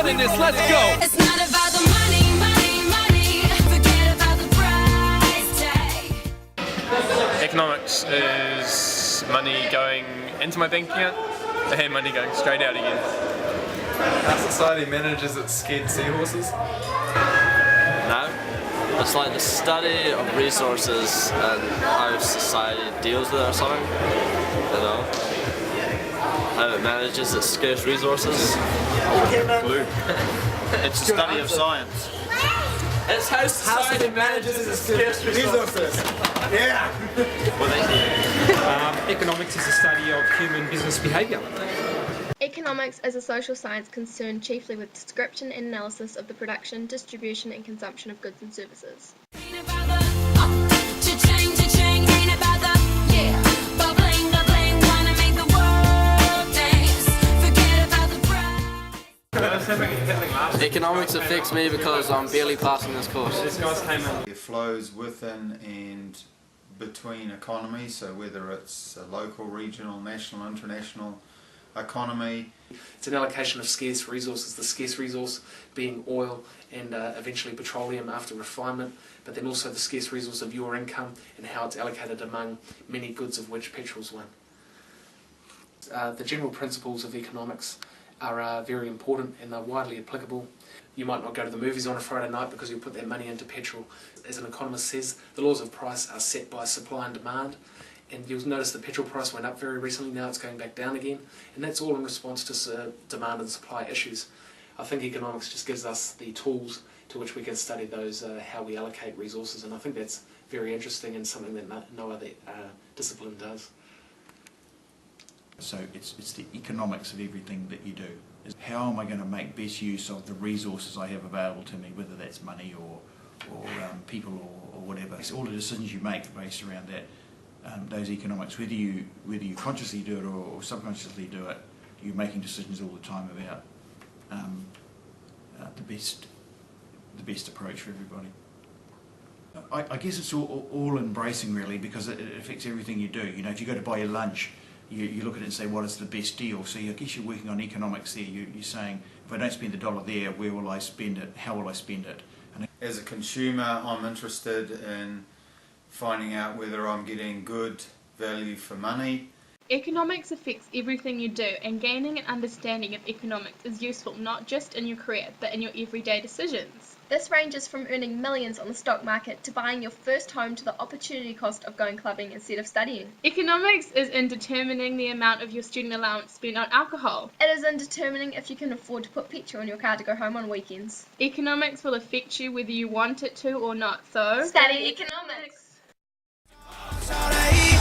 fun in this. Let's go. It's not about the money, money, money. Forget about the price tag. Economics is money going into my bank account and money going straight out again. How society manages its scared seahorses? No. It's like the study of resources and how society deals with it or something. You know? How it manages its scarce resources. Clue. It's the study of science. It's how society manages its scarce resources. Yeah! Economics is the study of human business behaviour. Economics is a social science concerned chiefly with description and analysis of the production, distribution and consumption of goods and services. Ain't about the cha-ching, ain't about the bubbling, wanna make the world dance. Forget about the price. Economics affects me because I'm barely passing this course. It flows within and between economies, so whether it's a local, regional, national, international economy. It's an allocation of scarce resources, the scarce resource being oil and eventually petroleum after refinement, but then also the scarce resource of your income and how it's allocated among many goods of which petrol's one. The general principles of economics are very important and they're widely applicable. You might not go to the movies on a Friday night because you'll put that money into petrol. As an economist says, the laws of price are set by supply and demand. And you'll notice the petrol price went up very recently, now it's going back down again, and that's all in response to demand and supply issues. I think economics just gives us the tools to which we can study those, how we allocate resources, and I think that's very interesting and something that no other discipline does. So it's the economics of everything that you do. How am I going to make best use of the resources I have available to me, whether that's money or people or whatever. It's all the decisions you make are based around that. Those economics, whether you consciously do it or subconsciously do it, you're making decisions all the time about the best approach for everybody. I guess it's all embracing really, because it affects everything you do. You know, if you go to buy your lunch, you look at it and say, what is the best deal? So I guess you're working on economics there. You're saying, if I don't spend $1 there, where will I spend it? How will I spend it? And as a consumer, I'm interested in finding out whether I'm getting good value for money. Economics affects everything you do, and gaining an understanding of economics is useful not just in your career but in your everyday decisions. This ranges from earning millions on the stock market to buying your first home to the opportunity cost of going clubbing instead of studying. Economics is in determining the amount of your student allowance spent on alcohol. It is in determining if you can afford to put petrol in your car to go home on weekends. Economics will affect you whether you want it to or not, so Study economics. Sorry.